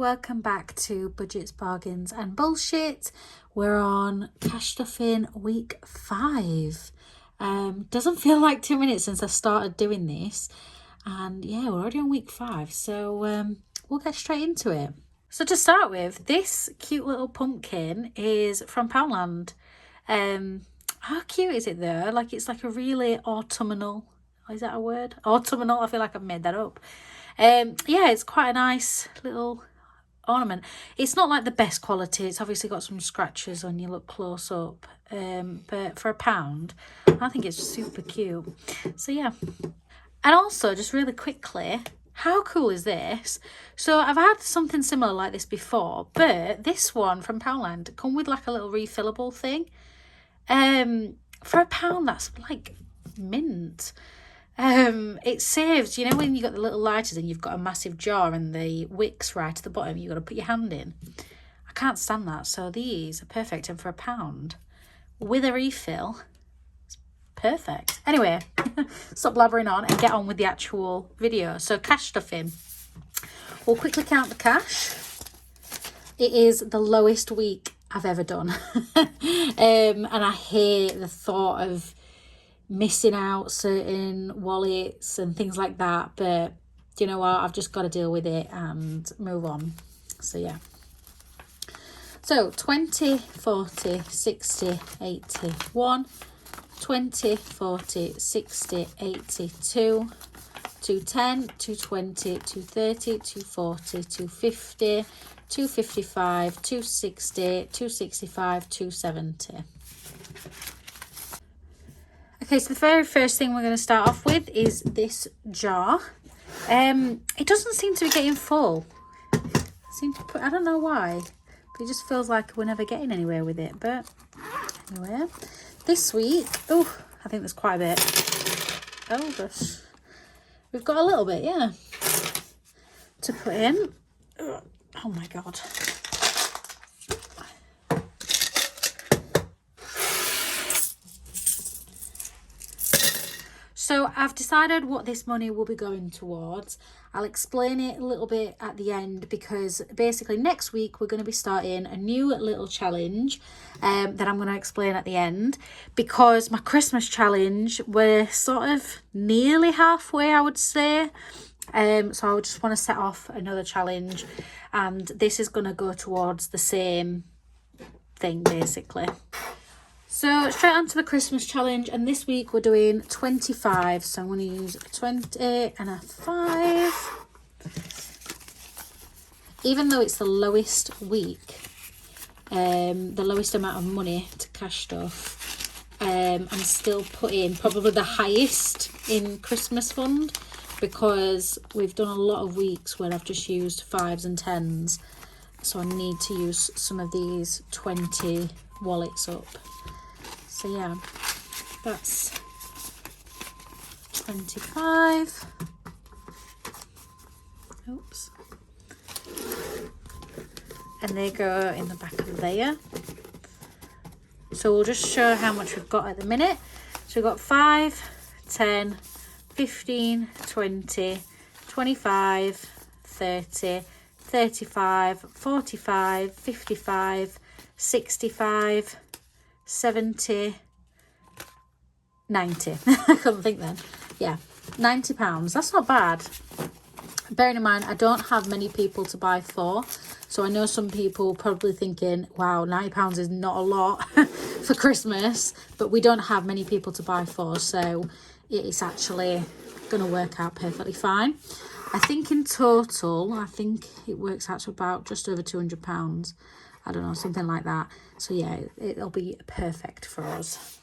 welcome back to Budgets, Bargains and Bullshit. We're on cash stuffing week 5. Doesn't feel like 2 minutes since I started doing this, and yeah, we're already on week 5, so we'll get straight into it. So to start with, this cute little pumpkin is from Poundland. How cute is it though? Like, it's like a really autumnal, is that a word? Autumnal, I feel like I've made that up. Yeah, it's quite a nice little ornament. It's not like the best quality. It's obviously got some scratches when you look close up. But for £1, I think it's super cute. So yeah. And also, just really quickly, how cool is this? So I've had something similar like this before, but this one from Poundland come with like a little refillable thing. For £1, that's like mint. It saves, you know, when you got the little lighters and you've got a massive jar and the wick's right at the bottom, you've got to put your hand in. I can't stand that, so these are perfect, and for £1 with a refill, it's perfect. Anyway, stop blabbering on and get on with the actual video. So cash stuffing, we'll quickly count the cash. It is the lowest week I've ever done. And I hate the thought of missing out certain wallets and things like that, but you know what, I've just got to deal with it and move on. So yeah, so 20, 40, 60, 80, 1, 20, 40, 60, 80, 2, 210, 220, 230, 240, 250, 255, 260, 265, 270. Okay, so the very first thing we're going to start off with is this jar. It doesn't seem to be getting full. I don't know why, but it just feels like we're never getting anywhere with it. But anyway, this week, oh, I think there's quite a bit. Oh gosh, we've got a little bit, yeah, to put in. Oh my God. So I've decided what this money will be going towards. I'll explain it a little bit at the end, because basically next week we're going to be starting a new little challenge that I'm going to explain at the end, because my Christmas challenge, we're sort of nearly halfway, I would say. So I would just want to set off another challenge, and this is going to go towards the same thing basically. So straight on to the Christmas challenge, and this week we're doing 25, so I'm going to use a 20 and a 5. Even though it's the lowest week, the lowest amount of money to cash stuff, I'm still putting probably the highest in Christmas fund, because we've done a lot of weeks where I've just used 5s and 10s, so I need to use some of these 20 wallets up. So yeah, that's 25. Oops. And they go in the back of there. So we'll just show how much we've got at the minute. So we've got 5, 10, 15, 20, 25, 30, 35, 45, 55, 65, 70, 90. I couldn't think then. Yeah, £90. That's not bad. Bearing in mind, I don't have many people to buy for. So I know some people probably thinking, wow, £90 is not a lot for Christmas. But we don't have many people to buy for. So it's actually going to work out perfectly fine. I think in total, I think it works out to about just over £200. I don't know, something like that. So yeah, it'll be perfect for us.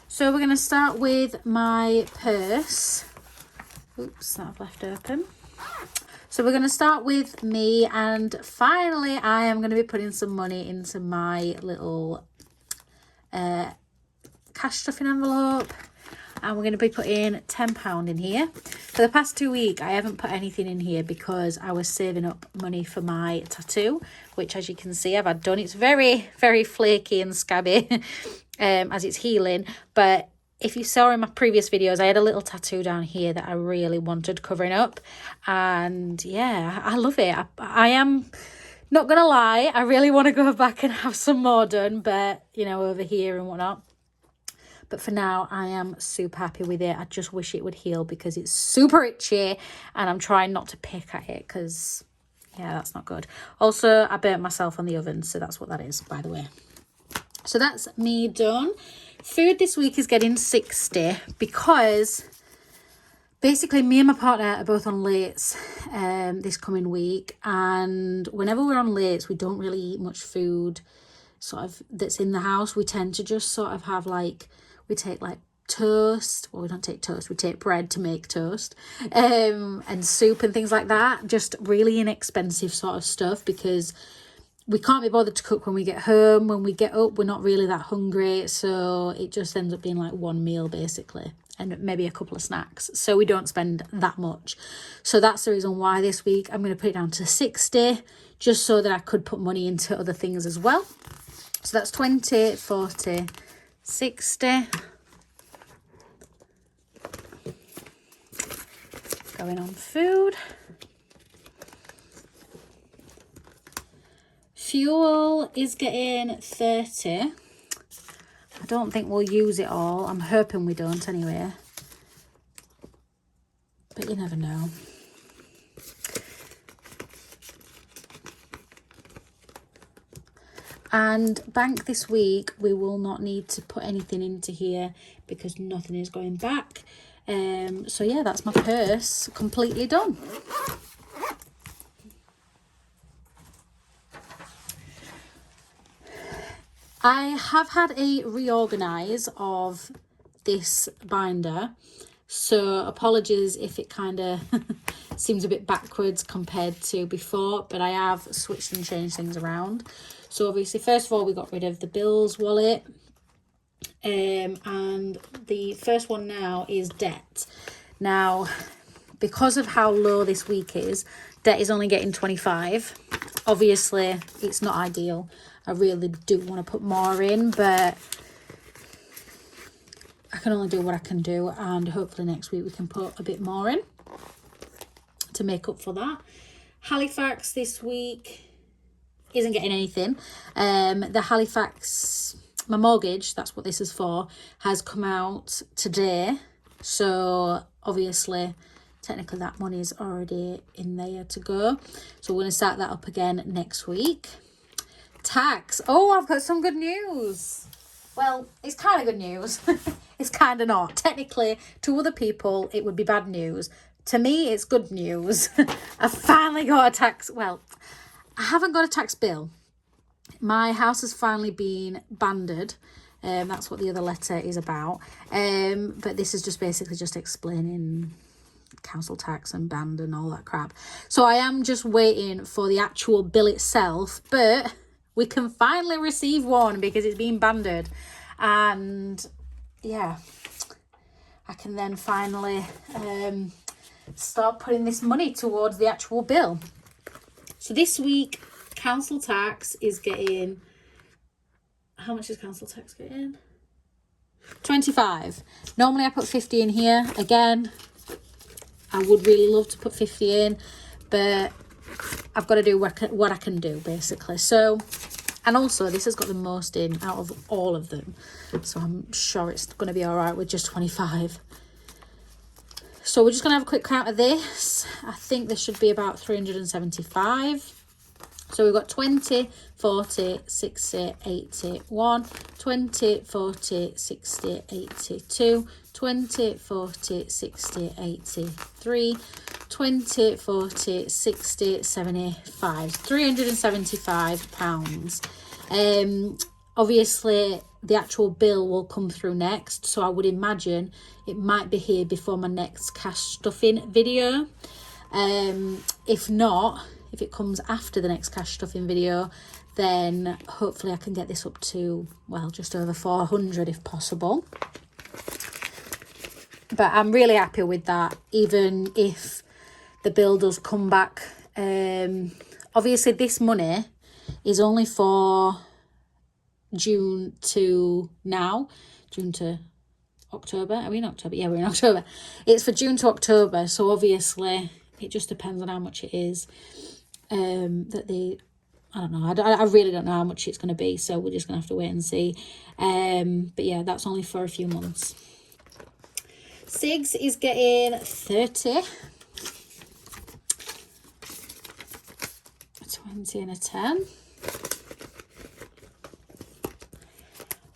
So we're going to start with my purse. Oops, that I've left open. So we're going to start with me, and finally I am going to be putting some money into my little cash stuffing envelope. And we're going to be putting £10 in here. For the past 2 weeks, I haven't put anything in here because I was saving up money for my tattoo, which, as you can see, I've had done. It's very, very flaky and scabby as it's healing. But if you saw in my previous videos, I had a little tattoo down here that I really wanted covering up. And yeah, I love it. I am not going to lie. I really want to go back and have some more done, but, you know, over here and whatnot. But for now, I am super happy with it. I just wish it would heal because it's super itchy. And I'm trying not to pick at it because, yeah, that's not good. Also, I burnt myself on the oven. So that's what that is, by the way. So that's me done. Food this week is getting 60 because basically me and my partner are both on lates this coming week. And whenever we're on lates, we don't really eat much food sort of that's in the house. We tend to just sort of have like, we take like toast. Well, we don't take toast. We take bread to make toast and soup and things like that. Just really inexpensive sort of stuff because we can't be bothered to cook when we get home. When we get up, we're not really that hungry. So it just ends up being like one meal basically and maybe a couple of snacks. So we don't spend that much. So that's the reason why this week I'm going to put it down to 60 just so that I could put money into other things as well. So that's 20, 40, 60. Going on food. Fuel is getting 30. I don't think we'll use it all. I'm hoping we don't anyway. But you never know. And bank this week, we will not need to put anything into here because nothing is going back. So yeah, that's my purse completely done. I have had a reorganize of this binder, so apologies if it kind of seems a bit backwards compared to before, but I have switched and changed things around. So obviously, first of all, we got rid of the bills wallet, and the first one now is debt. Now, because of how low this week is, debt is only getting 25. Obviously, it's not ideal. I really do want to put more in, but I can only do what I can do, and hopefully next week we can put a bit more in to make up for that. Halifax this week isn't getting anything. The Halifax, my mortgage, that's what this is for, has come out today. So obviously, technically that money is already in there to go. So we're going to start that up again next week. Tax. Oh, I've got some good news. Well, it's kind of good news. It's kind of not. Technically, to other people, it would be bad news. To me, it's good news. I finally got a tax. Well, I haven't got a tax bill. My house has finally been banded. That's what the other letter is about. But this is just basically just explaining council tax and band and all that crap. So I am just waiting for the actual bill itself, but we can finally receive one because it's been banded. And yeah, I can then finally start putting this money towards the actual bill. So this week, council tax is getting... How much is council tax getting? 25. Normally I put 50 in here. Again, I would really love to put 50 in, but I've got to do what I can do, basically. So, and also this has got the most in out of all of them. So I'm sure it's going to be all right with just 25. So we're just going to have a quick count of this. I think there should be about 375. So we've got 20, 40, 60, 81, 20, 40, 60, 82, 20, 40, 60, 83, 20, 40, 60, 75. £375. Obviously, the actual bill will come through next. So I would imagine it might be here before my next cash stuffing video. If not... If it comes after the next cash stuffing video, then hopefully I can get this up to, well, just over 400 if possible. But I'm really happy with that, even if the bill does come back. Obviously, this money is only for June to now, June to October. Are we in October? Yeah, we're in October. It's for June to October, so obviously it just depends on how much it is that they... I don't know. I really don't know how much it's going to be, so we're just going to have to wait and see. But yeah, that's only for a few months. Sigs is getting 30. 20 and a 10.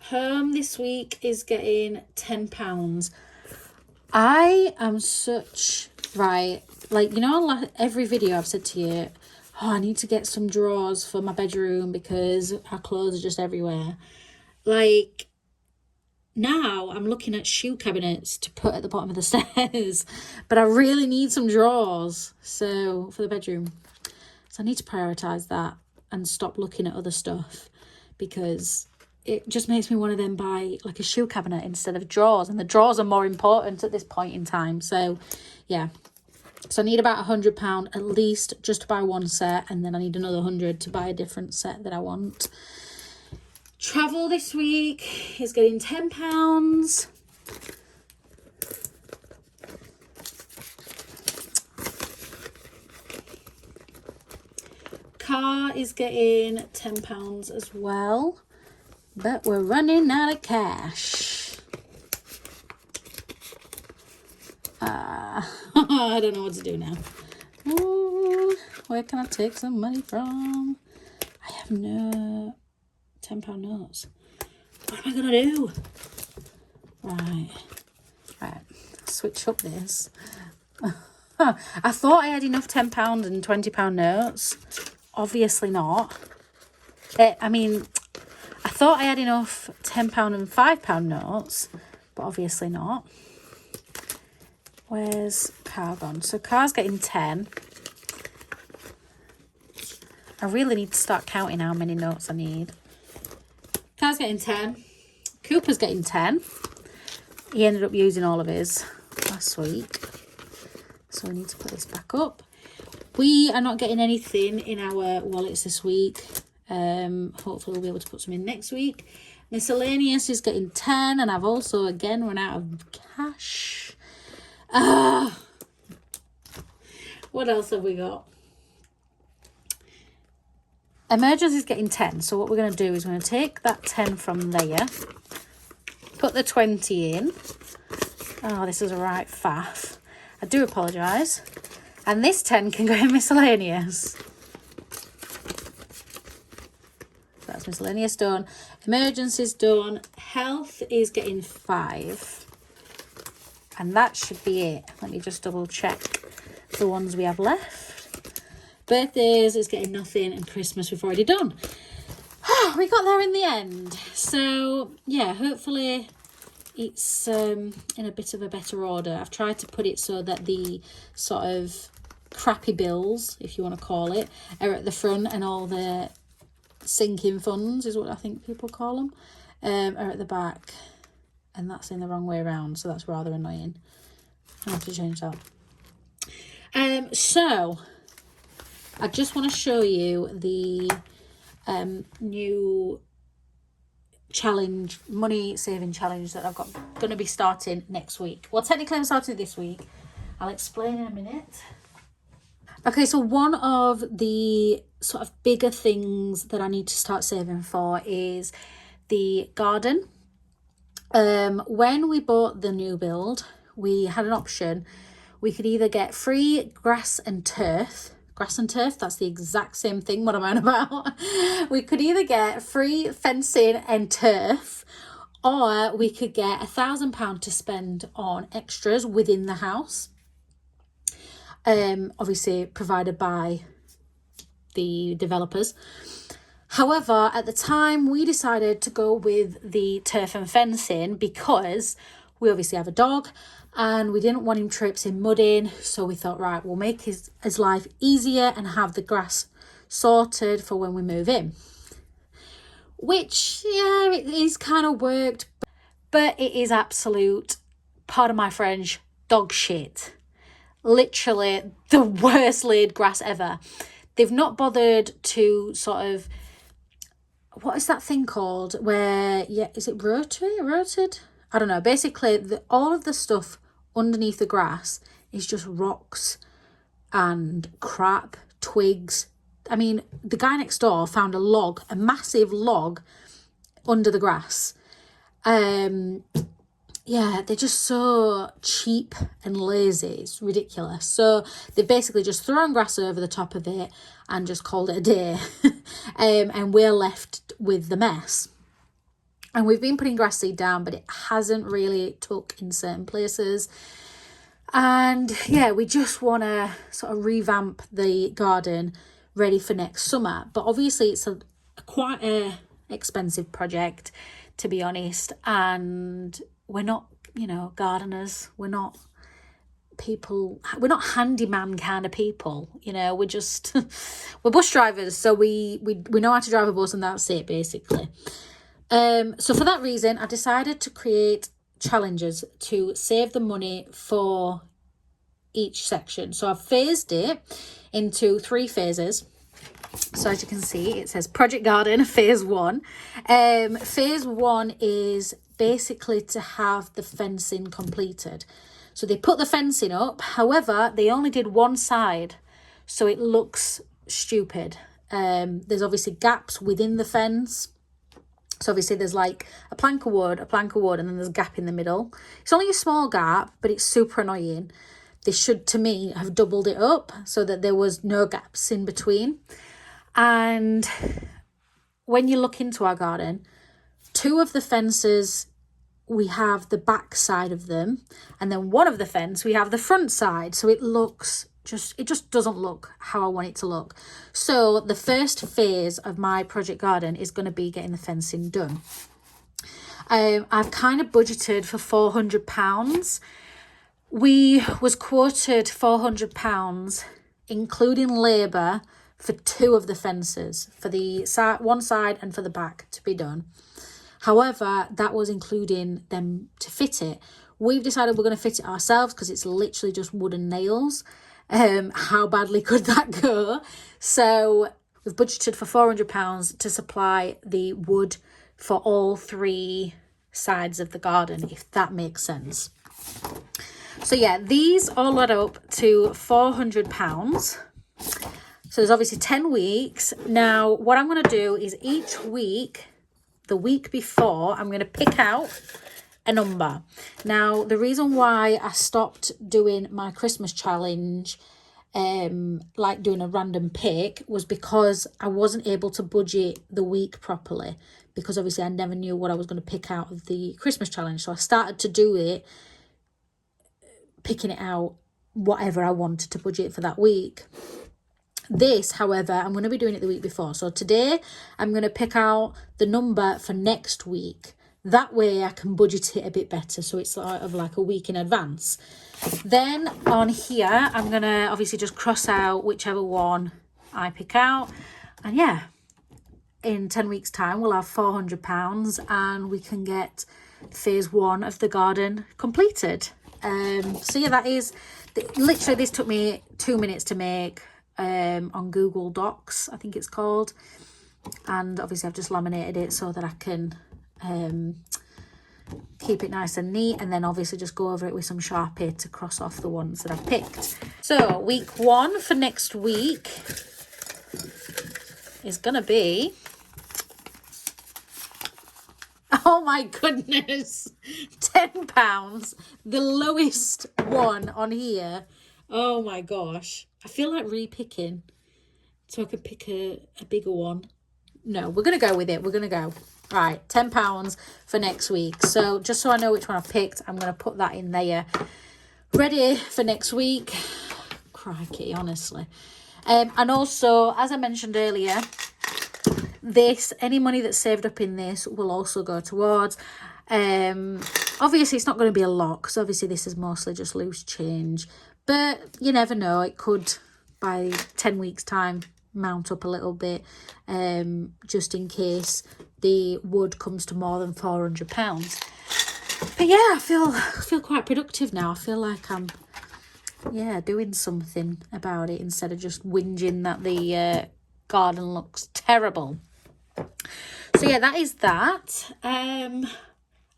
Home this week is getting £10. I am such... Right, like, you know, every video I've said to you, oh, I need to get some drawers for my bedroom because our clothes are just everywhere. Like, now I'm looking at shoe cabinets to put at the bottom of the stairs, but I really need some drawers for the bedroom. So I need to prioritise that and stop looking at other stuff, because it just makes me want to then buy like a shoe cabinet instead of drawers, and the drawers are more important at this point in time. So yeah, so I need about £100 at least just to buy one set, and then I need another 100 to buy a different set that I want. Travel this week is getting £10. Car is getting £10 as well, but we're running out of cash. I don't know what to do now. Ooh, where can I take some money from? I have no £10 notes. What am I gonna do? Right, switch up this. I thought I had enough £10 and £20 notes. Obviously not. I mean, I thought I had enough £10 and £5 notes, but obviously not. Where's car gone? So car's getting 10. I really need to start counting how many notes I need. Car's getting 10. Cooper's getting 10. He ended up using all of his last week, so we need to put this back up. We are not getting anything in our wallets this week. Hopefully we'll be able to put some in next week. Miscellaneous is getting 10, and I've also again run out of cash. What else have we got? Emergency is getting 10. So what we're going to do is we're going to take that 10 from there, put the 20 in. Oh, this is a right faff. I do apologise. And this 10 can go in miscellaneous. So that's miscellaneous done. Emergency's done. Health is getting 5. And that should be it. Let me just double check the ones we have left. Birthdays is getting nothing, and Christmas we've already done. We got there in the end. So yeah, hopefully it's in a bit of a better order. I've tried to put it so that the sort of crappy bills, if you want to call it, are at the front, and all the sinking funds is what I think people call them, are at the back. And that's in the wrong way around, so that's rather annoying. I have to change that. So I just want to show you the new challenge, money saving challenge that I've got going to be starting next week. Well, technically I'm starting this week. I'll explain in a minute. Okay, so one of the sort of bigger things that I need to start saving for is the garden. When we bought the new build, we had an option. We could either get free grass and turf, that's the exact same thing, what I'm on about. We could either get free fencing and turf, or we could get £1,000 to spend on extras within the house. Obviously provided by the developers. However, at the time, we decided to go with the turf and fencing because we obviously have a dog and we didn't want him traipsing mud in. So we thought, right, we'll make his life easier and have the grass sorted for when we move in. Which, yeah, it is kind of worked, but it is absolute, pardon my French, dog shit. Literally the worst laid grass ever. They've not bothered to sort of, what is that thing called? Where, yeah, is it rotated? I don't know, basically all of the stuff underneath the grass is just rocks and crap, twigs. I mean, the guy next door found a massive log under the grass. Yeah, they're just so cheap and lazy. It's ridiculous. So they've basically just thrown grass over the top of it and just called it a day. And we're left with the mess. And we've been putting grass seed down, but it hasn't really took in certain places. And yeah, we just want to sort of revamp the garden ready for next summer. But obviously it's quite a expensive project, to be honest. And we're not, gardeners. We're not people. We're not handyman kind of people. We're just, we're bus drivers. So we know how to drive a bus, and that's it, basically. So for that reason, I decided to create challenges to save the money for each section. So I've phased it into 3 phases. So as you can see, it says Project Garden Phase 1. Phase 1 is basically to have the fencing completed. So they put the fencing up. However, they only did one side, so it looks stupid. There's obviously gaps within the fence. So obviously there's like a plank of wood, and then there's a gap in the middle. It's only a small gap, but it's super annoying. They should, to me, have doubled it up so that there was no gaps in between. And when you look into our garden, 2 of the fences, we have the back side of them. And then one of the fence, we have the front side. So it just doesn't look how I want it to look. So the first phase of my project garden is going to be getting the fencing done. I've kind of budgeted for £400. We was quoted £400, including labour, for 2 of the fences, for the one side and for the back to be done. However, that was including them to fit it. We've decided we're going to fit it ourselves because it's literally just wooden nails. How badly could that go? So we've budgeted for £400 to supply the wood for all 3 sides of the garden, if that makes sense. So yeah, these all add up to £400. So there's obviously 10 weeks. Now, what I'm going to do is each week, the week before, I'm going to pick out a number. Now, the reason why I stopped doing my Christmas challenge, like doing a random pick, was because I wasn't able to budget the week properly, because obviously I never knew what I was going to pick out of the Christmas challenge. So I started to do it, picking it out whatever I wanted to budget for that week. This, however, I'm going to be doing it the week before. So today I'm going to pick out the number for next week. That way I can budget it a bit better, so it's sort of like a week in advance. Then on here, I'm going to obviously just cross out whichever one I pick out. And yeah, in 10 weeks' time, we'll have £400 and we can get phase 1 of the garden completed. So yeah, that is, literally this took me 2 minutes to make on Google Docs, I think it's called. And obviously I've just laminated it so that I can keep it nice and neat, and then obviously just go over it with some Sharpie to cross off the ones that I've picked. So week 1 for next week is gonna be, oh my goodness, £10, the lowest one on here. Oh my gosh, I feel like re-picking so I could pick a bigger one. No, we're gonna go with it. We're gonna go. Right, £10 for next week. So just so I know which one I've picked, I'm going to put that in there. Ready for next week. Crikey, honestly. And also, as I mentioned earlier, any money that's saved up in this will also go towards. Obviously, it's not going to be a lot, because obviously this is mostly just loose change. But you never know. It could, by 10 weeks' time, mount up a little bit, just in case the wood comes to more than £400. But yeah, I feel quite productive now. I feel like I'm doing something about it instead of just whinging that the garden looks terrible. So yeah, that is that.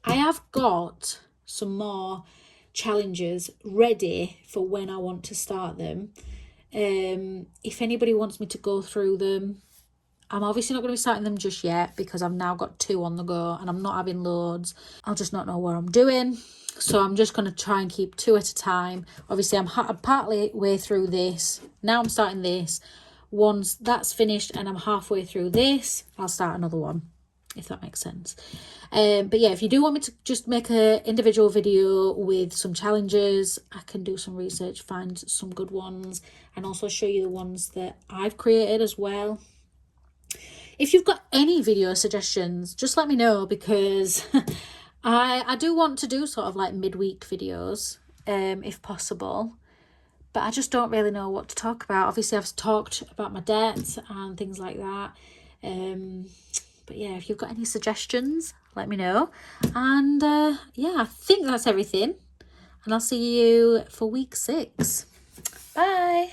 I have got some more challenges ready for when I want to start them. If anybody wants me to go through them, I'm obviously not going to be starting them just yet because I've now got 2 on the go and I'm not having loads. I'll just not know what I'm doing. So I'm just going to try and keep 2 at a time. Obviously, I'm partly way through this. Now I'm starting this. Once that's finished and I'm halfway through this, I'll start another one, if that makes sense. But yeah, if you do want me to just make an individual video with some challenges, I can do some research, find some good ones, and also show you the ones that I've created as well. If you've got any video suggestions, just let me know, because I do want to do sort of like midweek videos, if possible. But I just don't really know what to talk about. Obviously, I've talked about my debt and things like that. But yeah, if you've got any suggestions, let me know. And yeah, I think that's everything. And I'll see you for week 6. Bye.